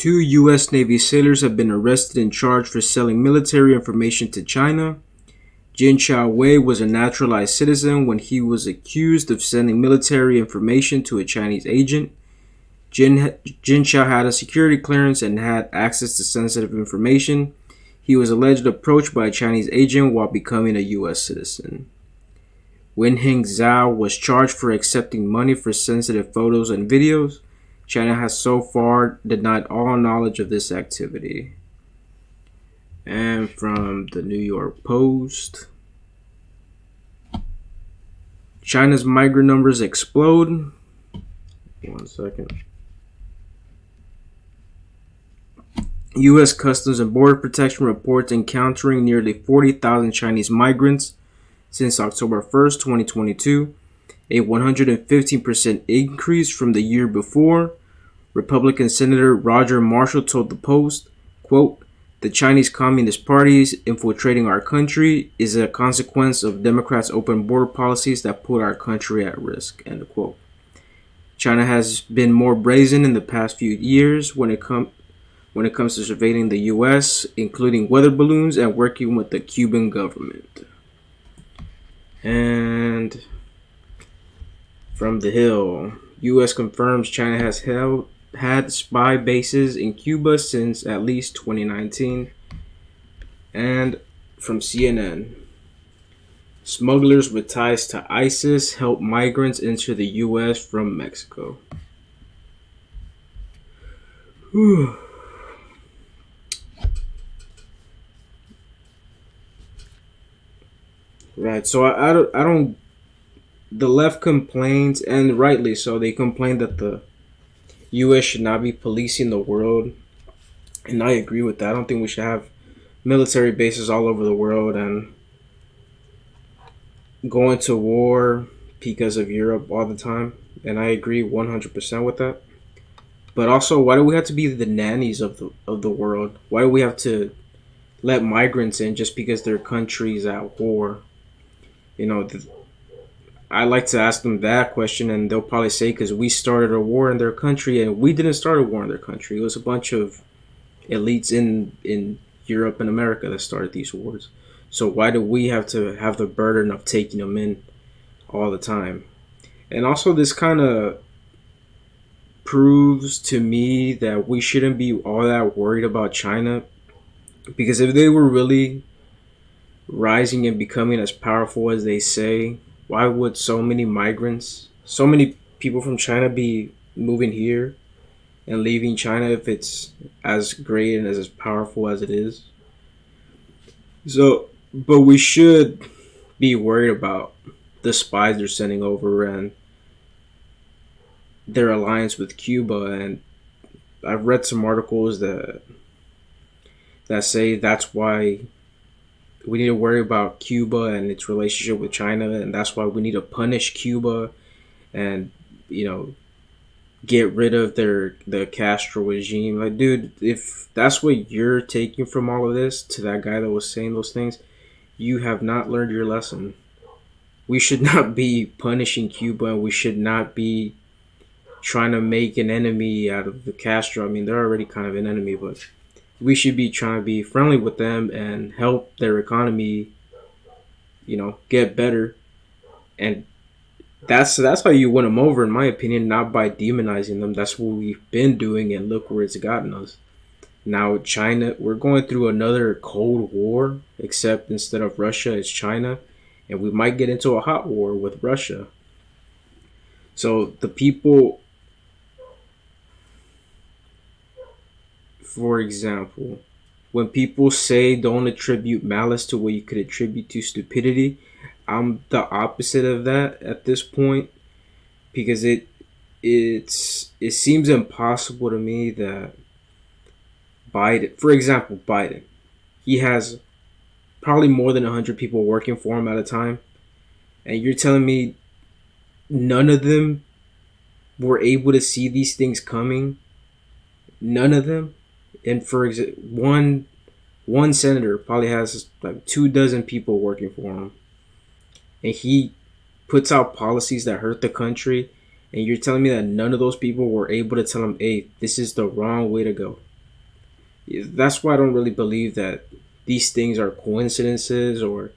Two U.S. Navy sailors have been arrested and charged for selling military information to China. Jin Wei was a naturalized citizen when he was accused of sending military information to a Chinese agent. Jin Chao had a security clearance and had access to sensitive information. He was allegedly approached by a Chinese agent while becoming a U.S. citizen. Wenheng Zhao was charged for accepting money for sensitive photos and videos. China has so far denied all knowledge of this activity. And from the New York Post, China's migrant numbers explode. 1 second. U.S. Customs and Border Protection reports encountering nearly 40,000 Chinese migrants since October 1st, 2022, a 115% increase from the year before. Republican Senator Roger Marshall told the Post, quote, "The Chinese Communist Party is infiltrating our country is a consequence of Democrats' open border policies that put our country at risk," end quote. China has been more brazen in the past few years when it comes to surveilling the U.S., including weather balloons and working with the Cuban government. And from the Hill, U.S. confirms China has had spy bases in Cuba since at least 2019. And from CNN, smugglers with ties to ISIS help migrants enter the U.S. from Mexico. Whew. Right, so I don't. The left complains, and rightly so. They complain that the U.S. should not be policing the world, and I agree with that. I don't think we should have military bases all over the world and going to war because of Europe all the time. And I agree 100% with that. But also, why do we have to be the nannies of the world? Why do we have to let migrants in just because their country's at war? You know, I like to ask them that question, and they'll probably say because we started a war in their country, and we didn't start a war in their country. It was a bunch of elites in Europe and America that started these wars. So why do we have to have the burden of taking them in all the time? And also, this kind of proves to me that we shouldn't be all that worried about China, because if they were really rising and becoming as powerful as they say, why would so many migrants, so many people from China be moving here and leaving China if it's as great and as powerful as it is? So, but we should be worried about the spies they're sending over and their alliance with Cuba. And I've read some articles that say that's why we need to worry about Cuba and its relationship with China, and that's why we need to punish Cuba and, you know, get rid of the Castro regime. Like, dude, if that's what you're taking from all of this, to that guy that was saying those things, you have not learned your lesson. We should not be punishing Cuba, and we should not be trying to make an enemy out of the Castro. I mean, they're already kind of an enemy, but we should be trying to be friendly with them and help their economy, you know, get better. And that's how you win them over, in my opinion, not by demonizing them. That's what we've been doing, and look where it's gotten us. Now, China, we're going through another Cold War, except instead of Russia, it's China. And we might get into a hot war with Russia. So the people, for example, when people say don't attribute malice to what you could attribute to stupidity, I'm the opposite of that at this point, because it seems impossible to me that Biden, for example, Biden, he has probably more than 100 people working for him at a time, and you're telling me none of them were able to see these things coming? None of them? And for example, one senator probably has like 24 people working for him, and he puts out policies that hurt the country, and you're telling me that none of those people were able to tell him, hey, this is the wrong way to go. That's why I don't really believe that these things are coincidences or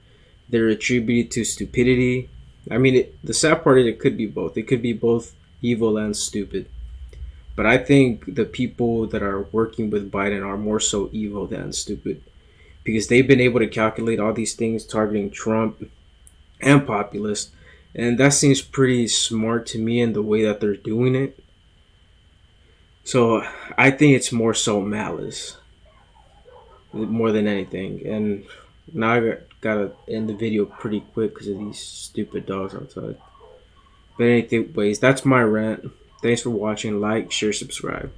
they're attributed to stupidity. I mean, the sad part is it could be both. It could be both evil and stupid. But I think the people that are working with Biden are more so evil than stupid because they've been able to calculate all these things targeting Trump and populists. And that seems pretty smart to me in the way that they're doing it. So I think it's more so malice more than anything. And now gotta end the video pretty quick because of these stupid dogs outside. But anyways, that's my rant. Thanks for watching. Like, share, subscribe.